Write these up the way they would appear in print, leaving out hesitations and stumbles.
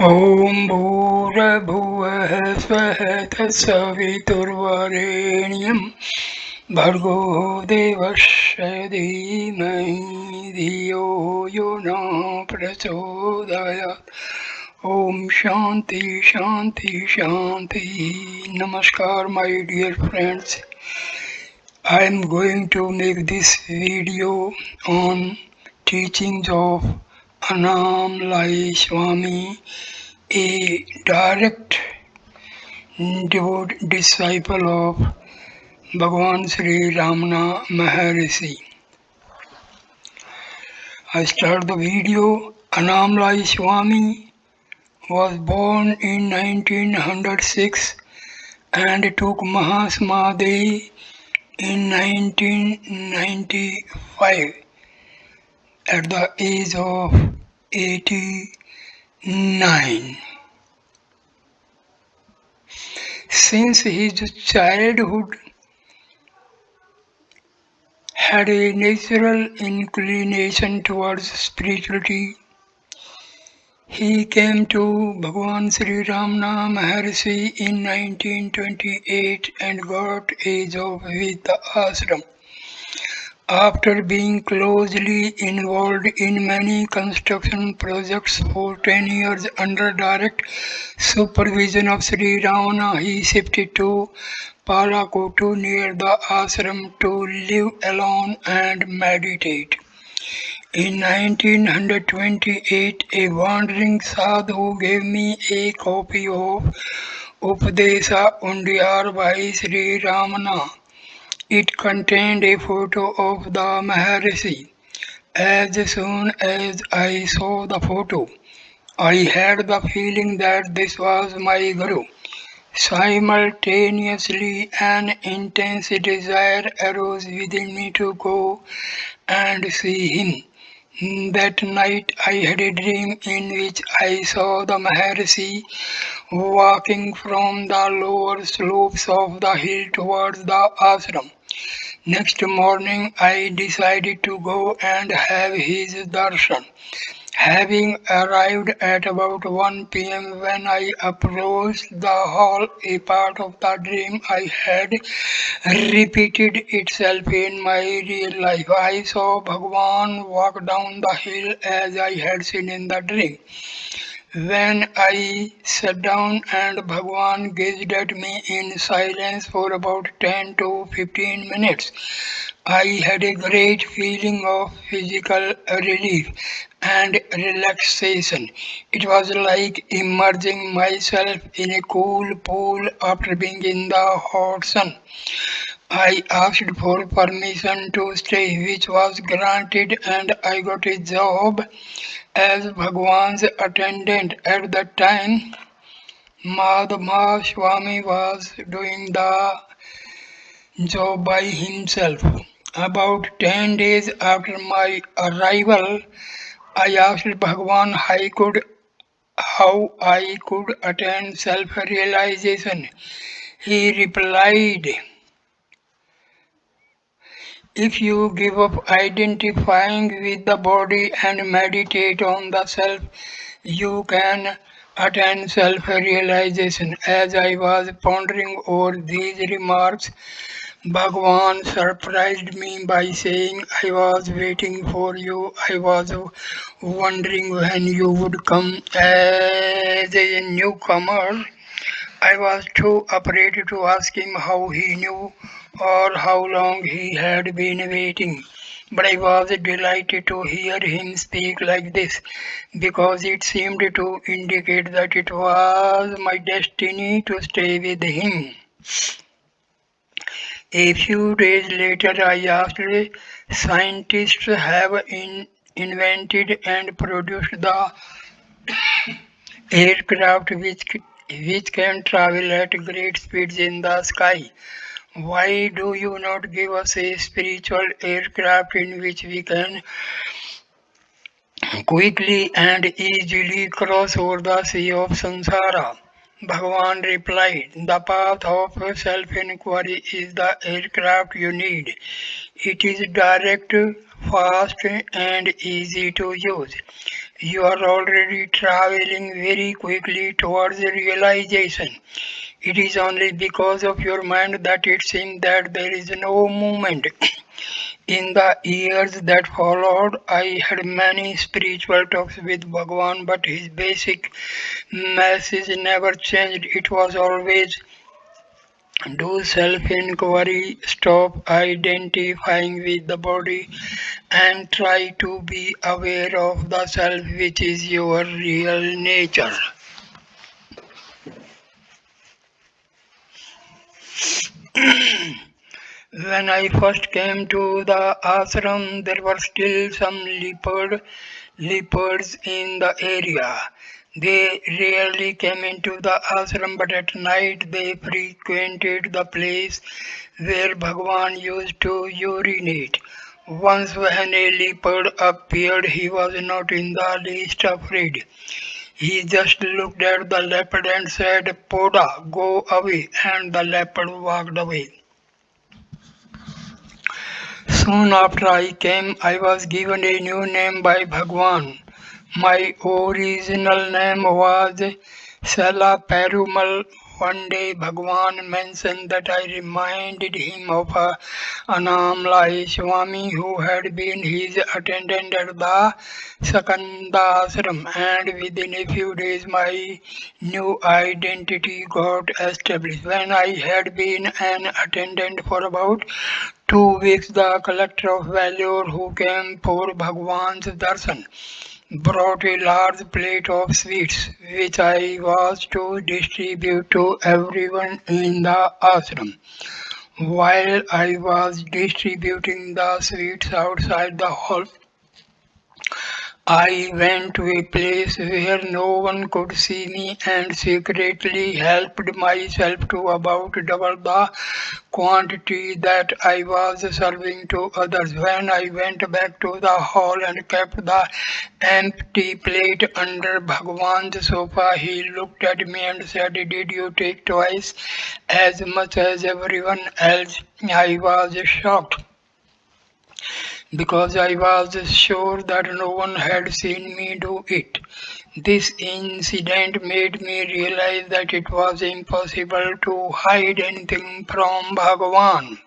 ॐ भूर्भुवः स्वः तत्सवितुर्वरेण्यं भर्गो देवस्य धीमहि धियो यो न प्रचोदयात्। Om Shanti Shanti Shanti. Namaskar, my dear friends. I am going to make this video on teachings of Annamalai Swami, a direct disciple of Bhagavan Sri Ramana Maharshi. I start the video. Annamalai Swami was born in 1906 and took Mahasamadhi in 1995 at the age of 89. Since his childhood had a natural inclination towards spirituality, he came to Bhagavan Sri Ramana Maharshi in 1928 and got a job with the Ashram. After being closely involved in many construction projects for 10 years under direct supervision of Sri Ramana, he shifted to Palakotu near the ashram to live alone and meditate. In 1928, a wandering sadhu gave me a copy of Upadesa Undiyar by Sri Ramana. It contained a photo of the Maharshi. As soon as I saw the photo, I had the feeling that this was my Guru. Simultaneously, an intense desire arose within me to go and see him. That night I had a dream in which I saw the Maharshi walking from the lower slopes of the hill towards the ashram. Next morning I decided to go and have his darshan. Having arrived at about 1 p.m. when I approached the hall, a part of the dream I had repeated itself in my real life. I saw Bhagwan walk down the hill as I had seen in the dream. When I sat down and Bhagwan gazed at me in silence for about 10 to 15 minutes, I had a great feeling of physical relief and relaxation. It was like immersing myself in a cool pool after being in the hot sun. I asked for permission to stay, which was granted, and I got a job as Bhagwan's attendant. At that time, Annamalai Swami was doing the job by himself. About 10 days after my arrival, I asked Bhagwan how I could attain self-realization. He replied, if you give up identifying with the body and meditate on the self, you can attain self-realization. As I was pondering over these remarks, Bhagwan surprised me by saying, I was waiting for you. I was wondering when you would come as a newcomer. I was too afraid to ask him how he knew or how long he had been waiting. But I was delighted to hear him speak like this because it seemed to indicate that it was my destiny to stay with him. A few days later, I asked scientists have invented and produced the aircraft which can travel at great speeds in the sky. Why do you not give us a spiritual aircraft in which we can quickly and easily cross over the sea of samsara? Bhagavan replied, the path of self-enquiry is the aircraft you need. It is direct, fast and easy to use. You are already traveling very quickly towards realization. It is only because of your mind that it seems that there is no movement. In the years that followed, I had many spiritual talks with Bhagwan, but his basic message never changed. It was always do self-enquiry, stop identifying with the body, and try to be aware of the self, which is your real nature. When I first came to the ashram, there were still some leopards in the area. They rarely came into the ashram, but at night they frequented the place where Bhagwan used to urinate. Once when a leopard appeared, he was not in the least afraid. He just looked at the leopard and said, Poda, go away, and the leopard walked away. Soon after I came, I was given a new name by Bhagwan. My original name was Sala Perumal. One day Bhagwan mentioned that I reminded him of Annamalai Swami who had been his attendant at the Sakanda Ashram, and within a few days my new identity got established. When I had been an attendant for about 2 weeks, the collector of Vellore who came for Bhagwan's darshan brought a large plate of sweets which I was to distribute to everyone in the ashram. While I was distributing the sweets outside the hall, I went to a place where no one could see me and secretly helped myself to about double the quantity that I was serving to others. When I went back to the hall and kept the empty plate under Bhagwan's sofa, he looked at me and said, Did you take twice as much as everyone else? I was shocked because I was sure that no one had seen me do it. This incident made me realize that it was impossible to hide anything from Bhagavan.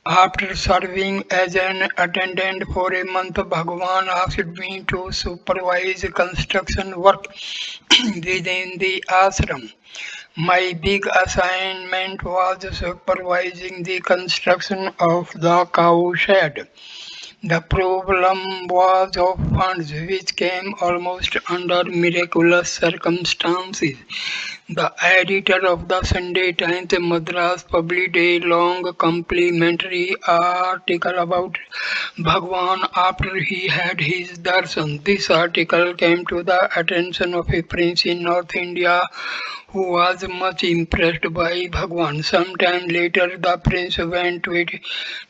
After serving as an attendant for a month, Bhagavan asked me to supervise construction work within the ashram. My big assignment was supervising the construction of the cow shed. The problem was of funds which came almost under miraculous circumstances. The editor of the Sunday Times Madras published a long complimentary article about Bhagwan after he had his darshan. This article came to the attention of a prince in North India who was much impressed by Bhagwan. Sometime later, the prince went to a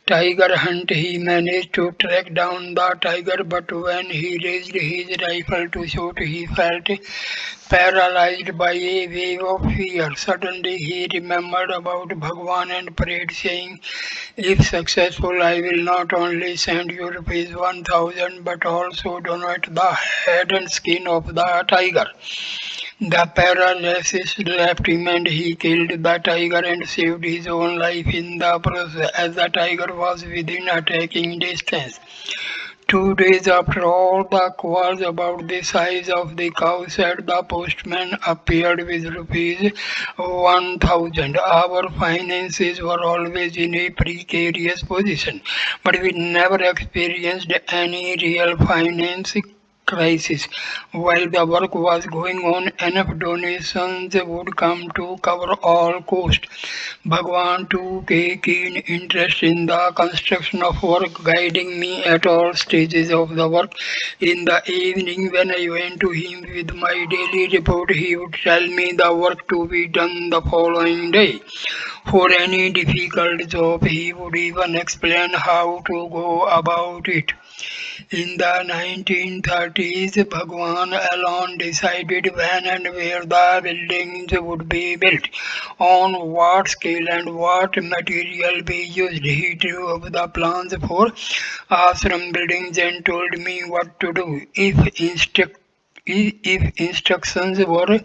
tiger hunt. He managed to track down the tiger, but when he raised his rifle to shoot, he felt paralyzed by a wave of fear. Suddenly, he remembered about Bhagwan and prayed, saying, If successful, I will not only send you rupees 1000 but also donate the head and skin of the tiger. The paralysis left him and he killed the tiger and saved his own life in the process as the tiger was within attacking distance. 2 days after all the quarrels about the size of the cow said, the postman appeared with rupees 1000. Our finances were always in a precarious position, but we never experienced any real finance crisis. While the work was going on, enough donations would come to cover all costs. Bhagwan took a keen interest in the construction of work, guiding me at all stages of the work. In the evening, when I went to him with my daily report, he would tell me the work to be done the following day. For any difficult job, he would even explain how to go about it. In the 1930s, Bhagwan alone decided when and where the buildings would be built, on what scale and what material be used. He drew up the plans for ashram buildings and told me what to do. If instructions were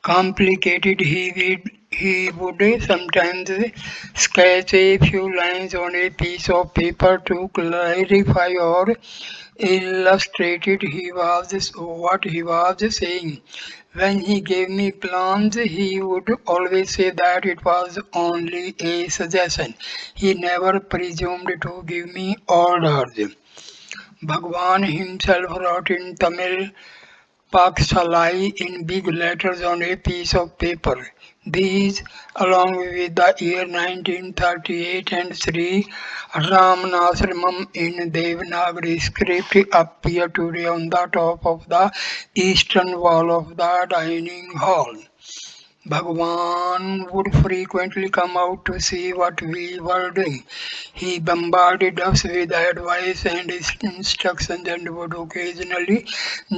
complicated, he would sometimes sketch a few lines on a piece of paper to clarify or illustrated what he was saying. When he gave me plans, he would always say that it was only a suggestion. He never presumed to give me orders. Bhagwan himself wrote in Tamil Paksalai in big letters on a piece of paper. These, along with the year 1938 and Sri Ramana Ashramam in Devanagari script, appear today on the top of the eastern wall of the dining hall. Bhagwan would frequently come out to see what we were doing. He bombarded us with advice and instructions and would occasionally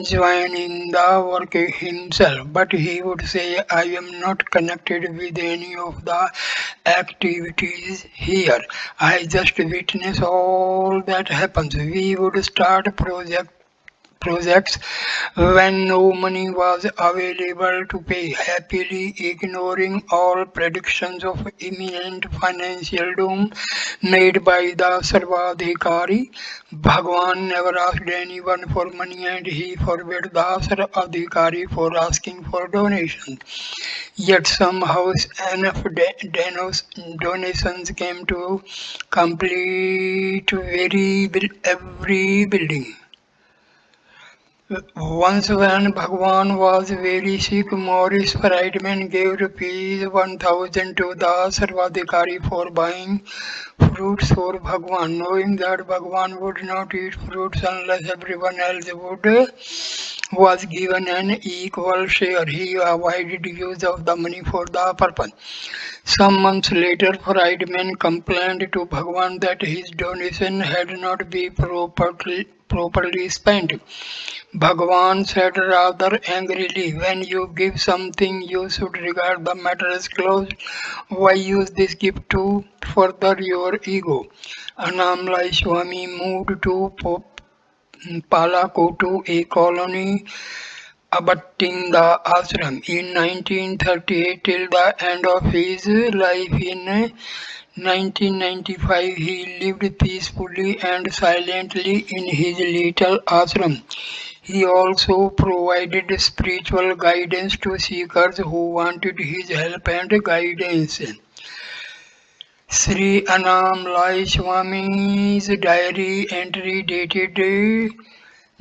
join in the work himself. But he would say, I am not connected with any of the activities here. I just witness all that happens. We would start projects when no money was available to pay, happily ignoring all predictions of imminent financial doom made by the Sarvadhikari. Bhagwan never asked anyone for money and he forbade the Sarvadhikari for asking for donations. Yet somehow enough donations came to complete every building. Once when Bhagwan was very sick, Morris Friedman gave rupees 1000 to the Sarvadhikari for buying fruits for Bhagwan, knowing that Bhagwan would not eat fruits unless everyone else was given an equal share. He avoided use of the money for the purpose. Some months later, Friedman complained to Bhagwan that his donation had not been properly spent. Bhagwan said rather angrily, when you give something, you should regard the matter as closed. Why use this gift to further your ego? Annamalai Swami moved to Palakotu, a colony abutting the ashram, in 1938 till the end of his life. In 1995, he lived peacefully and silently in his little ashram. He also provided spiritual guidance to seekers who wanted his help and guidance. Sri Annamalai Swami's diary entry dated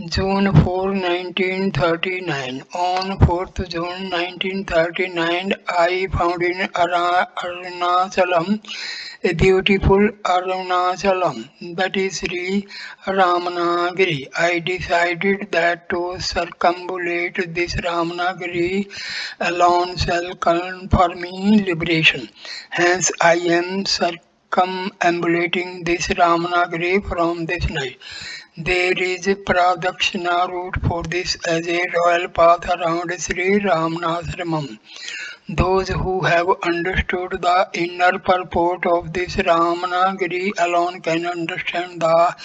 June 4, 1939. On 4th June 1939, I found in Arunachalam a beautiful Arunachalam, that is Sri Ramanagiri. I decided that to circumambulate this Ramanagiri alone shall confer me liberation. Hence I am circumambulating this Ramanagiri from this night. There is a Pradakshina route for this as a royal path around Sri Ramanashramam. Those who have understood the inner purport of this Ramanagiri alone can understand the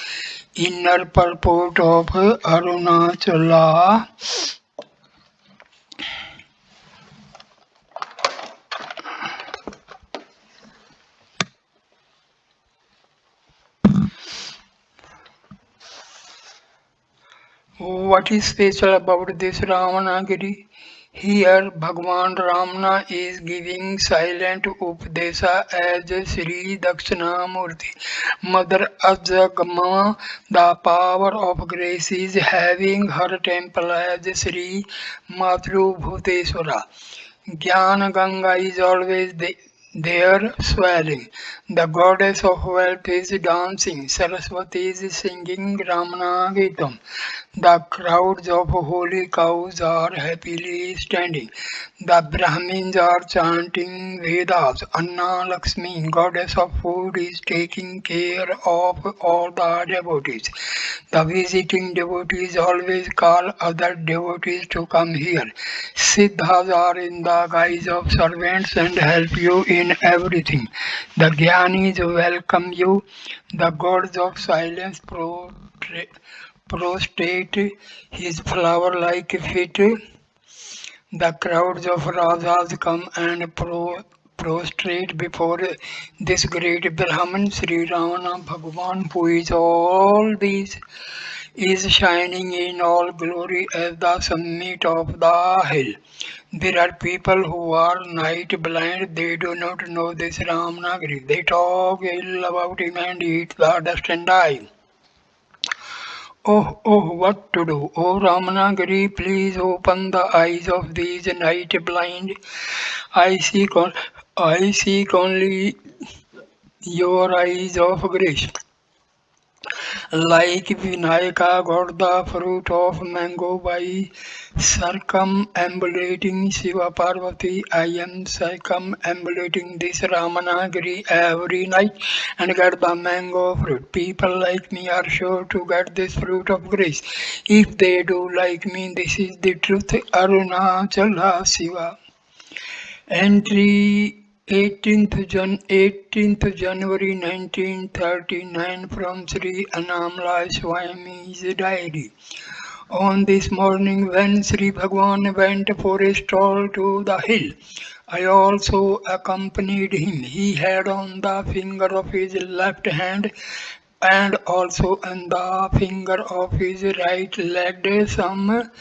inner purport of Arunachala. What is special about this Ramanagiri? Here Bhagwan Ramana is giving silent Upadesa as Sri Dakshinamurti. Mother Ajagama, the power of grace, is having her temple as Sri Matru Bhuteswara. Jnana Ganga is always They are swelling. The goddess of wealth is dancing. Saraswati is singing Ramana Gitam. The crowds of holy cows are happily standing. The Brahmins are chanting Vedas. Anna Lakshmi, goddess of food, is taking care of all the devotees. The visiting devotees always call other devotees to come here. Siddhas are in the guise of servants and help you in everything. The Jnanis welcome you. The gods of silence prostrate his flower-like feet. The crowds of Rajas come and prostrate before this great Brahman, Sri Ramana Bhagavan, who is all these, is shining in all glory at the summit of the hill. There are people who are night blind, they do not know this Ramanagiri. They talk ill about him and eat the dust and die. Oh, oh, what to do? Oh, Ramanagiri, please open the eyes of these night blind. I seek, I seek only your eyes of grace. Like Vinayaka got the fruit of mango by circumambulating Shiva Parvati, I am circumambulating this Ramanagiri every night and get the mango fruit. People like me are sure to get this fruit of grace. If they do like me, this is the truth. Arunachala Shiva. Entry 18th January 1939 from Sri Annamalai Swami's diary. On this morning when Sri Bhagwan went for a stroll to the hill, I also accompanied him. He had on the finger of his left hand and also on the finger of his right leg some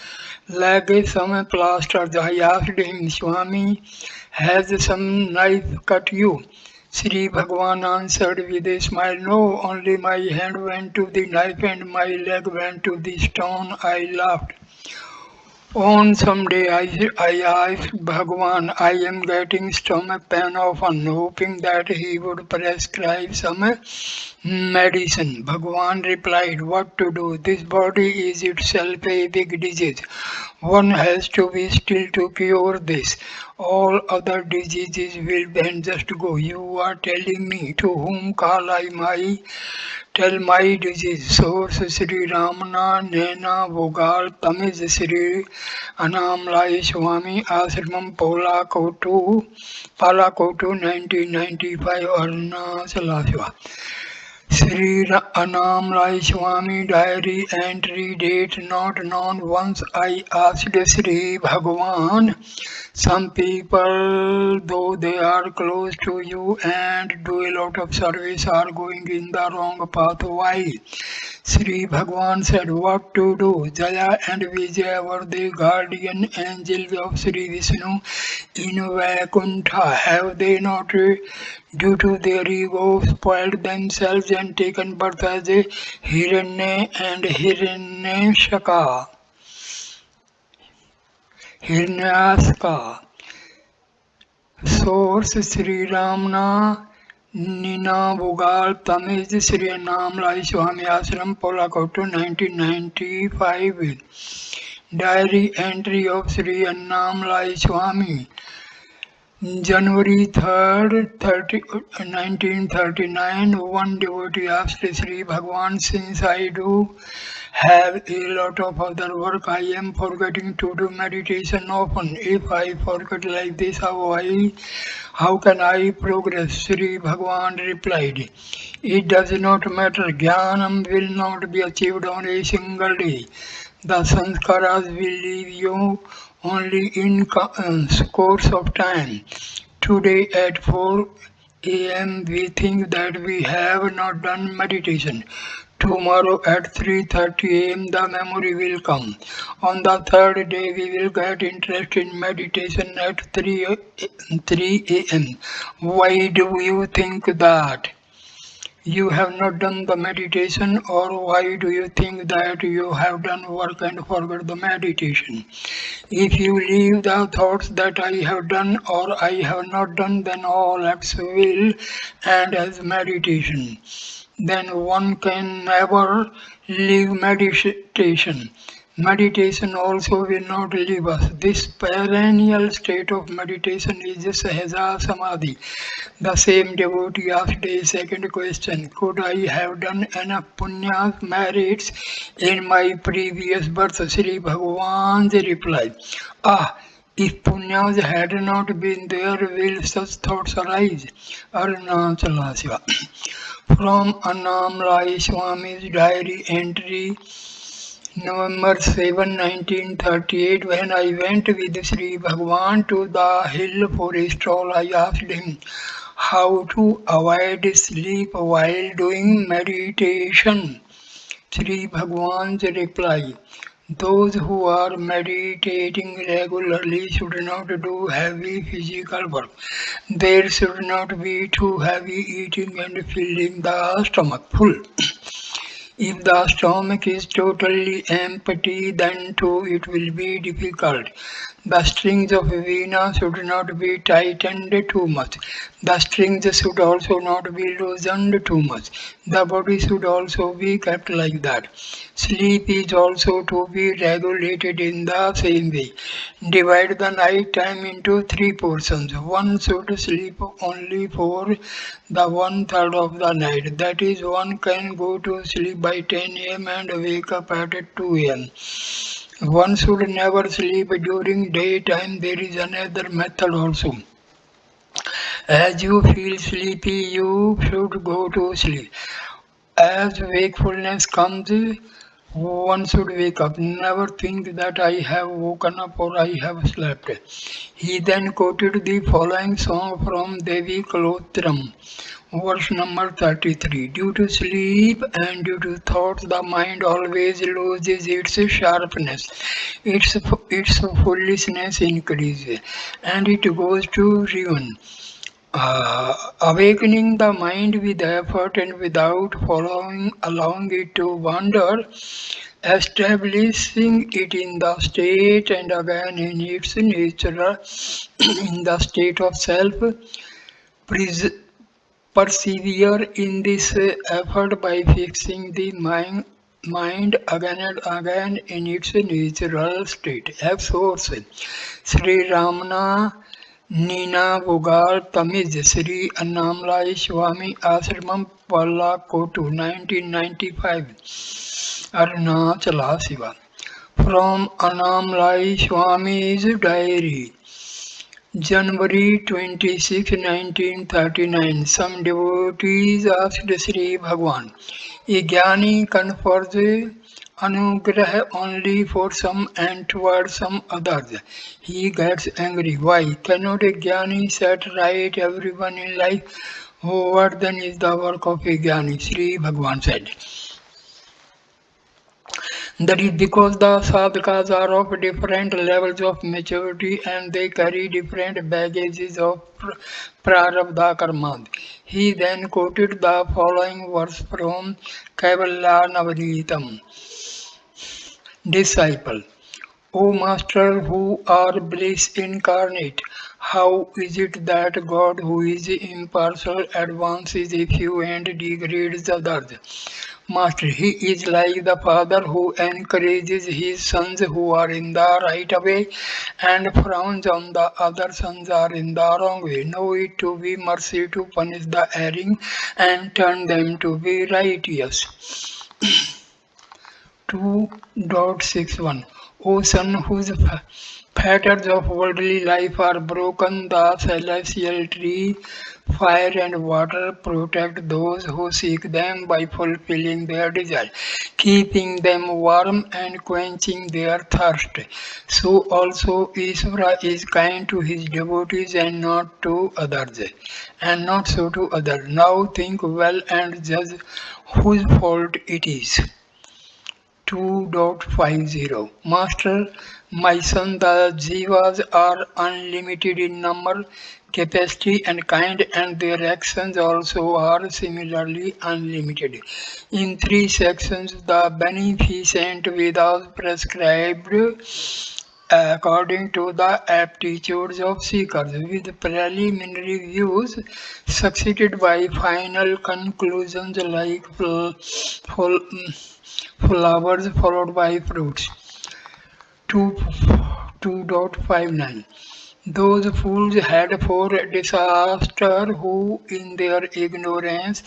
plasters. I asked him, Swami, has some knife cut you? Sri Bhagwan answered with a smile, no, only my hand went to the knife and my leg went to the stone. I laughed. On some day I asked Bhagwan, I am getting stomach pain often, hoping that he would prescribe some medicine. Bhagwan replied, what to do? This body is itself a big disease. One has to be still to cure this. All other diseases will then just go. You are telling me to whom call I tell my disease. Source Sri Ramana Nena Vogal Tamiz Sri Annamalai Swami Ashram Palakotu 1995 Arunachala. Sri Annamalai Swami diary entry date not known. Once I asked Sri Bhagavan, some people, though they are close to you and do a lot of service, are going in the wrong path. Why? Sri Bhagavan said, what to do? Jaya and Vijaya were the guardian angels of Sri Vishnu in Vaikuntha. Have they not, due to their ego, spoiled themselves and taken birth as a Hiranya and Hiranyashaka? Source Sri Ramana Nina Vogal Tamiz Sri Annamalai Swami Ashram Palakotu 1995. Diary entry of Sri Annamalai Swami. January 3rd, 1939, one devotee asked Sri Bhagwan, since I do have a lot of other work, I am forgetting to do meditation often. If I forget like this, how can I progress? Sri Bhagwan replied, it does not matter. Jnanam will not be achieved on a single day. The sanskaras will leave you only in course of time. Today at 4 a.m. we think that we have not done meditation. Tomorrow at 3:30 a.m. the memory will come. On the third day we will get interest in meditation at 3 a.m. Why do you think that? You have not done the meditation, or why do you think that you have done work and forgot the meditation? If you leave the thoughts that I have done or I have not done, then all acts will end as meditation. Then one can never leave meditation. Meditation also will not leave us. This perennial state of meditation is Sahaja Samadhi. The same devotee asked a second question: could I have done enough punya merits in my previous birth? Sri Bhagavan's reply: Ah, if punyas had not been there, will such thoughts arise? Arunachala Shiva. From Annamalai Swami's diary entry, November 7, 1938, when I went with Sri Bhagavan to the hill for a stroll, I asked him how to avoid sleep while doing meditation. Sri Bhagavan's reply: those who are meditating regularly should not do heavy physical work. There should not be too heavy eating and filling the stomach full. If the stomach is totally empty, then too it will be difficult. The strings of Veena should not be tightened too much. The strings should also not be loosened too much. The body should also be kept like that. Sleep is also to be regulated in the same way. Divide the night time into three portions. One should sleep only for the 1/3 of the night. That is, one can go to sleep by 10 am and wake up at 2 am. One should never sleep during daytime. There is another method also. As you feel sleepy, you should go to sleep. As wakefulness comes, one should wake up. Never think that I have woken up or I have slept. He then quoted the following song from Devi Kalotram, verse number 33. Due to sleep and due to thoughts, the mind always loses its sharpness. Its foolishness increases and it goes to ruin. Awakening the mind with effort and without allowing it to wander, establishing it in the state and again in its nature, in the state of self, pres- persevere in this effort by fixing the mind again and again in its natural state. F source: Sri Ramana Nina Bugar Tamiz, Sri Annamalai Swami Ashram Palakotu, 1995. Arunachala Shiva. From Annamalai Swami's diary. January 26, 1939. Some devotees asked Sri Bhagwan, a Jnani confers anugrah only for some and towards some others. He gets angry. Why? Cannot a Jnani set right everyone in life? What then is the work of a Jnani? Sri Bhagwan said. That is because the sadhakas are of different levels of maturity and they carry different baggages of prarabdha karma. He then quoted the following verse from Kaivalyanavanitam. Disciple: O Master, who are bliss incarnate, how is it that God, who is impartial, advances a few and degrades others? Master: he is like the father who encourages his sons who are in the right way and frowns on the other sons are in the wrong way. Know it to be mercy to punish the erring and turn them to be righteous. 2.61. O son, whose fetters of worldly life are broken, the celestial tree, fire and water protect those who seek them by fulfilling their desire, keeping them warm and quenching their thirst. So also Ishvara is kind to his devotees and not to others, and not so to others. Now think well and judge whose fault it is. 2.50. Master, my son, the jivas are unlimited in number. capacity and kind, and their actions also are similarly unlimited. In three sections, the beneficent Vedas prescribed according to the aptitudes of seekers, with preliminary views succeeded by final conclusions like flowers followed by fruits. 2, 2.59. Those fools had for disaster who, in their ignorance,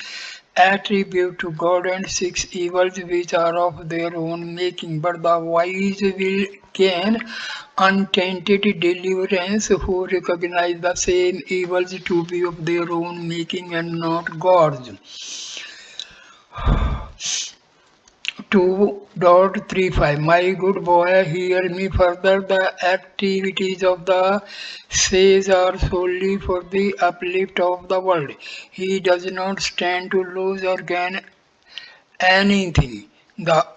attribute to God and six evils which are of their own making, but the wise will gain untainted deliverance who recognize the same evils to be of their own making and not God's. 2.35. My good boy, hear me further. The activities of the sage are solely for the uplift of the world. He does not stand to lose or gain anything. The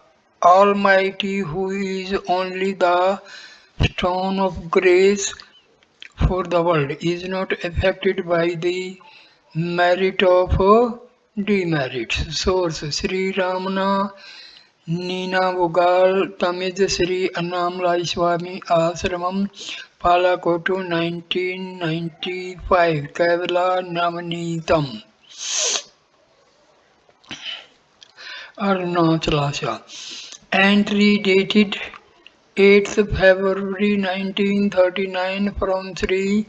Almighty, who is only the stone of grace for the world, is not affected by the merit of demerits. Source Sri Ramana Nina Tamil Sri Annamalai Swami Ashram Palakotu 1995 Kerala Navanitam Arunachala. Entry dated 8th February 1939 from Sri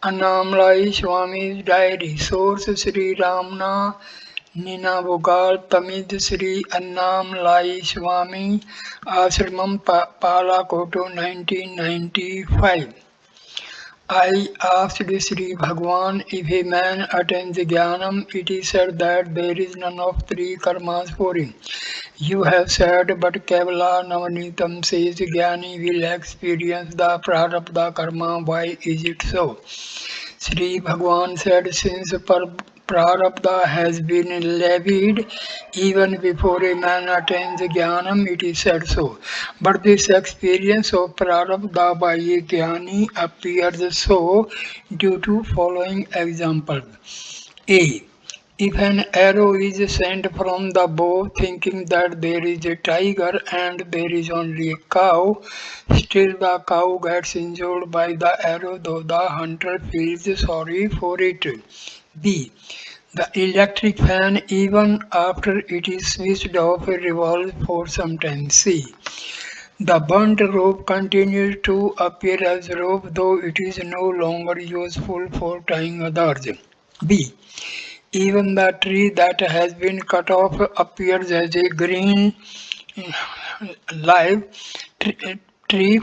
Annamalai Swami's diary. Source Sri Ramana Nina Tamil Sri Annamalai Swami Ashramam Palakoto 1995. I asked Sri Bhagwan, if a man attains Jnanam, it is said that there is none of three karmas for him. You have said, but Kevala Navanitam says Jnani will experience the prarabdha karma. Why is it so? Sri Bhagwan said, since prarabdha has been levied even before a man attains jnanam, it is said so. But this experience of prarabdha by a jnani appears so due to following examples. A. If an arrow is sent from the bow thinking that there is a tiger and there is only a cow, still the cow gets injured by the arrow though the hunter feels sorry for it. B. The electric fan, even after it is switched off, revolves for some time. C. The burnt rope continues to appear as rope though it is no longer useful for tying others. B. Even the tree that has been cut off appears as a green live tree,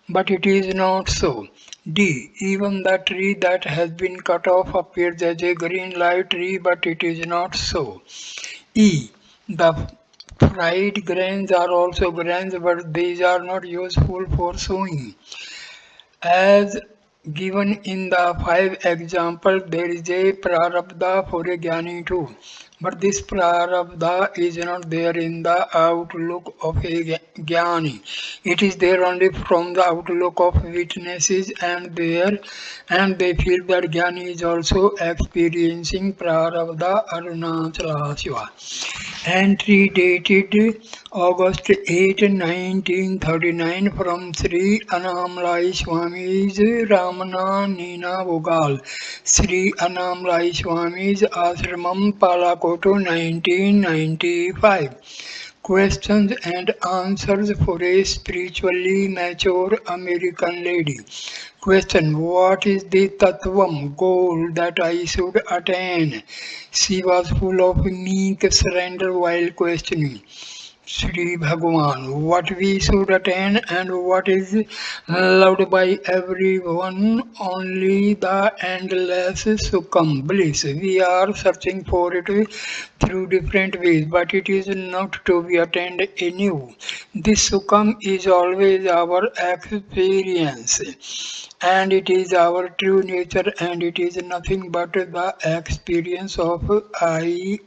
but it is not so. D. Even the tree that has been cut off appears as a green live tree, but it is not so. E. The fried grains are also grains, but these are not useful for sowing. As given in the five examples, there is a prarabdha for a jnani too. But this prarabdha is not there in the outlook of a jnani. It is there only from the outlook of witnesses, and they feel that jnani is also experiencing prarabdha. Arunachala Shiva. Entry dated August 8, 1939 from Sri Annamalai Swami's Ramana Nina Vogal, Sri Annamalai Swami's Ashramam Palakoto 1995. Questions and answers for a spiritually mature American lady. Question: what is the tattvam goal that I should attain? She was full of meek surrender while questioning Sri Bhagavan, what we should attain and what is loved by everyone, only the endless Sukham bliss. We are searching for it through different ways, but it is not to be attained anew. This Sukham is always our experience, and it is our true nature, and it is nothing but the experience of I.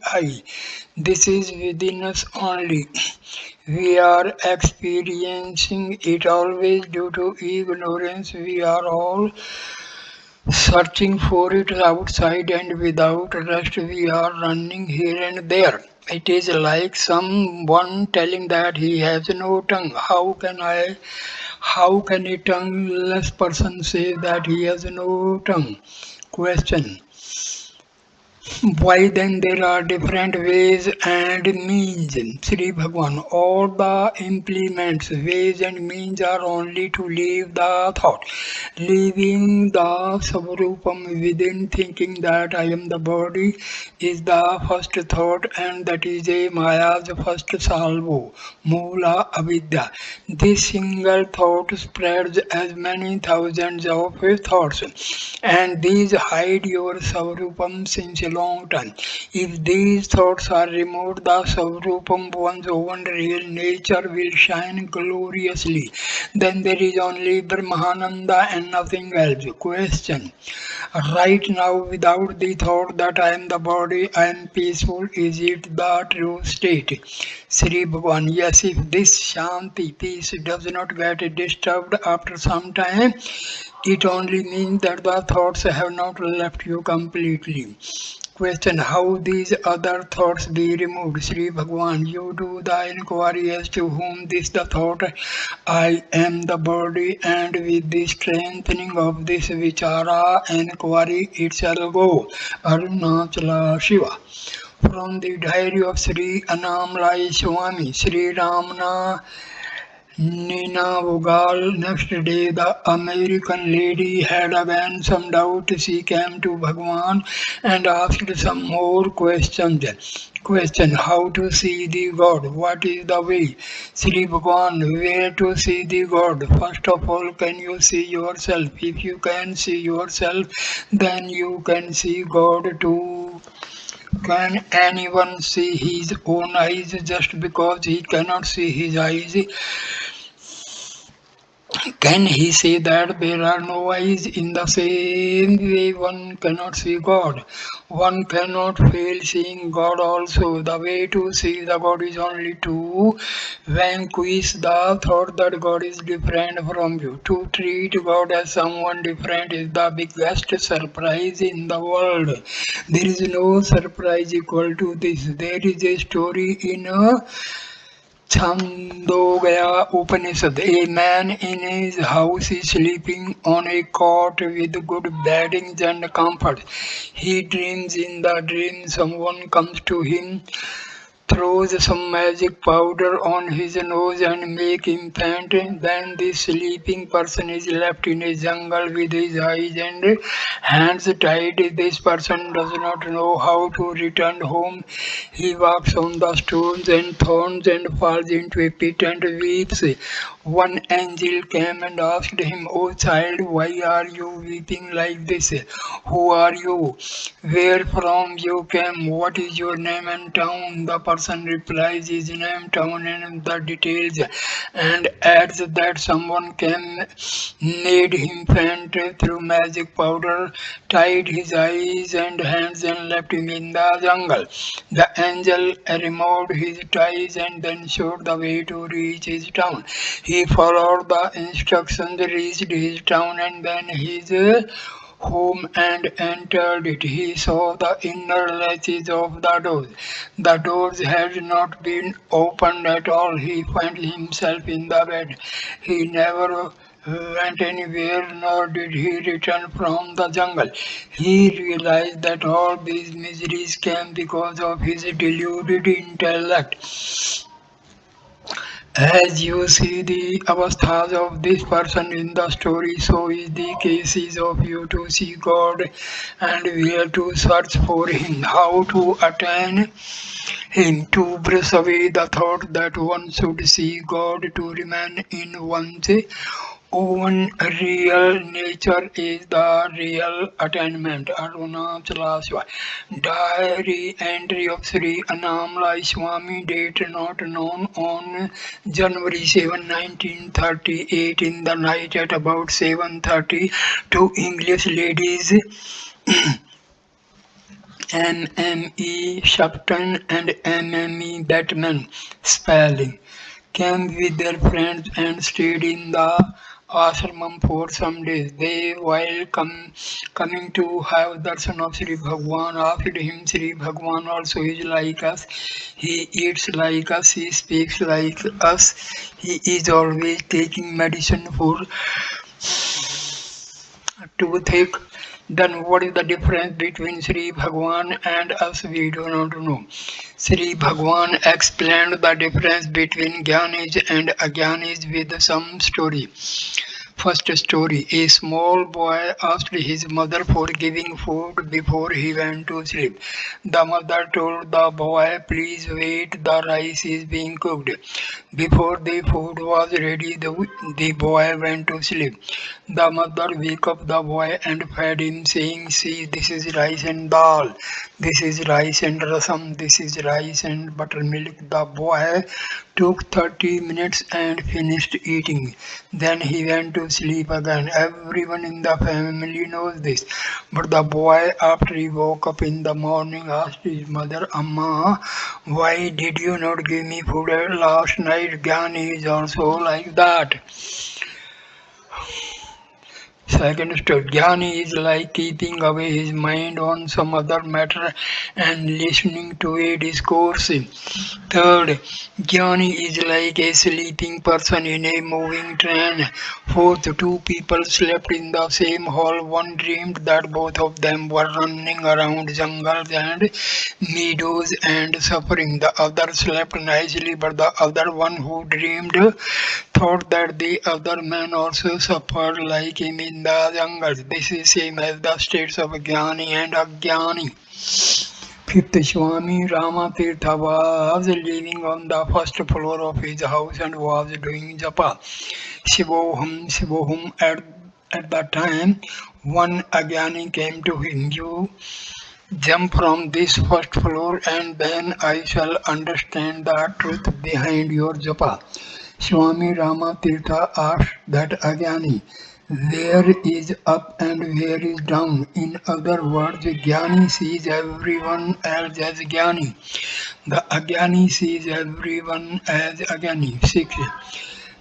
This is within us only. We are experiencing it always due to ignorance. We are all Searching for it outside and without rest, we are running here and there. It is like someone telling that he has no tongue. How can a tongueless person say that he has no tongue? Question. Why then there are different ways and means? Sri Bhagwan, all the implements, ways and means are only to leave the thought. Leaving the Savarupam within, thinking that I am the body is the first thought, and that is a Maya's first salvo, Mula Avidya. This single thought spreads as many thousands of thoughts, and these hide your Savarupam since a long time. If these thoughts are removed, the Savarupam, one's own real nature, will shine gloriously. Then there is only Brahmananda and nothing else. Question. Right now, without the thought that I am the body, I am peaceful, is it the true state? Sri Bhagwan, yes, if this Shanti, peace, does not get disturbed after some time, it only means that the thoughts have not left you completely. Question. How these other thoughts be removed? Sri Bhagwan, you do the inquiry as to whom this the thought I am the body, and with the strengthening of this vichara inquiry it shall go. Arunachala Shiva. From the diary of Sri Annamalai Swami, Sri Ramana Nina next day, the American lady had again some doubt. She came to Bhagwan and asked some more questions. Question. How to see the God? What is the way? Sri Bhagwan, where to see the God? First of all, can you see yourself? If you can see yourself, then you can see God too. Can anyone see his own eyes? Just because he cannot see his eyes, can he say that there are no eyes? In the same way, one cannot see God. One cannot fail seeing God also. The way to see the God is only to vanquish the thought that God is different from you. To treat God as someone different is the biggest surprise in the world. There is no surprise equal to this. There is a story in a Chandogya Upanishad. A man in his house is sleeping on a cot with good beddings and comfort. He dreams. In the dream someone comes to him, throws some magic powder on his nose and make him faint. Then the sleeping person is left in a jungle with his eyes and hands tied. This person does not know how to return home. He walks on the stones and thorns and falls into a pit and weeps. One angel came and asked him, "O child, why are you weeping like this? Who are you? Where from you came? What is your name and town?" The person replies his name, town, and the details, and adds that someone came, made him faint through magic powder, tied his eyes and hands, and left him in the jungle. The angel removed his ties and then showed the way to reach his town. He followed the instructions, reached his town, and then his home and entered it. He saw the inner latches of the doors. The doors had not been opened at all. He found himself in the bed. He never went anywhere, nor did he return from the jungle. He realized that all these miseries came because of his deluded intellect. As you see the avasthas of this person in the story, so is the cases of you to see God and where to search for Him, how to attain Him, to brush away the thought that one should see God, to remain in one's own real nature is the real attainment. Arunachala Shiva. Diary entry of Sri Annamalai Swami, date not known, on January 7, 1938, in the night at about 7:30, two English ladies, MME Shupton and MME Batman Spelling, came with their friends and stayed in the ashramam for some days. They, while coming to have darshan of Sri Bhagwan, asked him, Sri Bhagwan also is like us. He eats like us, he speaks like us, he is always taking medicine for toothache. Then what is the difference between Sri Bhagwan and us? We do not know. Sri Bhagwan explained the difference between Jnanis and Ajnanis with some story. First story: a small boy asked his mother for giving food before he went to sleep. The mother told the boy, please wait, the rice is being cooked. Before the food was ready, the boy went to sleep. The mother woke up the boy and fed him, saying, see, this is rice and dal, this is rice and rasam, this is rice and buttermilk. The boy took 30 minutes and finished eating. Then he went to sleep again. Everyone in the family knows this. But the boy, after he woke up in the morning, asked his mother, Amma, why did you not give me food last night? Jnani is also like that. Second step, Jnani is like keeping away his mind on some other matter and listening to a discourse. Third, Jnani is like a sleeping person in a moving train. Fourth, two people slept in the same hall. One dreamed that both of them were running around jungles and meadows and suffering. The other slept nicely, but the other one who dreamed thought that the other man also suffered like him in the jungles. This is same as the states of Jnani and Ajnani. Fifth, Swami Ramatirtha was living on the first floor of his house and was doing japa. Shivoham, Shivoham. At that time, one Ajnani came to him. You jump from this first floor and then I shall understand the truth behind your japa. Swami Ramatirtha asked that Ajnani, where is up and where is down? In other words, Jnani sees everyone else as Jnani. The Ajnani sees everyone as Ajnani. 6.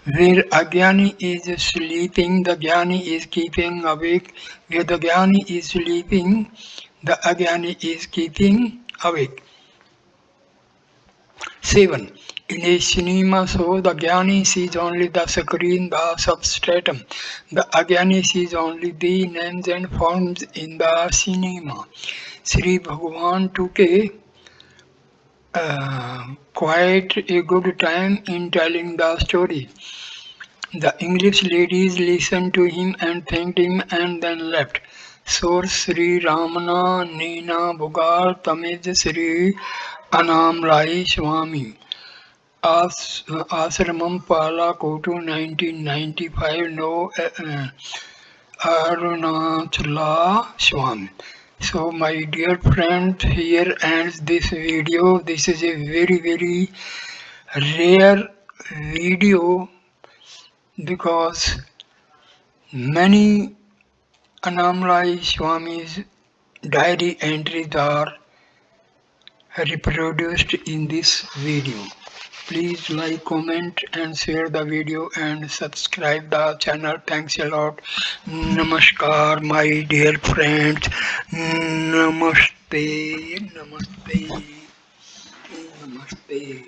Where Ajnani is sleeping, the Jnani is keeping awake. Where the Jnani is sleeping, the Ajnani is keeping awake. 7. In a cinema show, the Jnani sees only the screen, the substratum. The Ajnani sees only the names and forms in the cinema. Sri Bhagavan took quite a good time in telling the story. The English ladies listened to him and thanked him and then left. Source Sri Ramana Nina Bugar Tamil Sri Annamalai Swami. Ashram Pala Kotu 1995 No Arunachala Swami. So my dear friends, here ends this video. This is a very rare video because many Annamalai Swami's diary entries are reproduced in this video. Please like, comment and share the video and subscribe the channel. Thanks a lot. Namaskar, my dear friends. Namaste. Namaste. Namaste.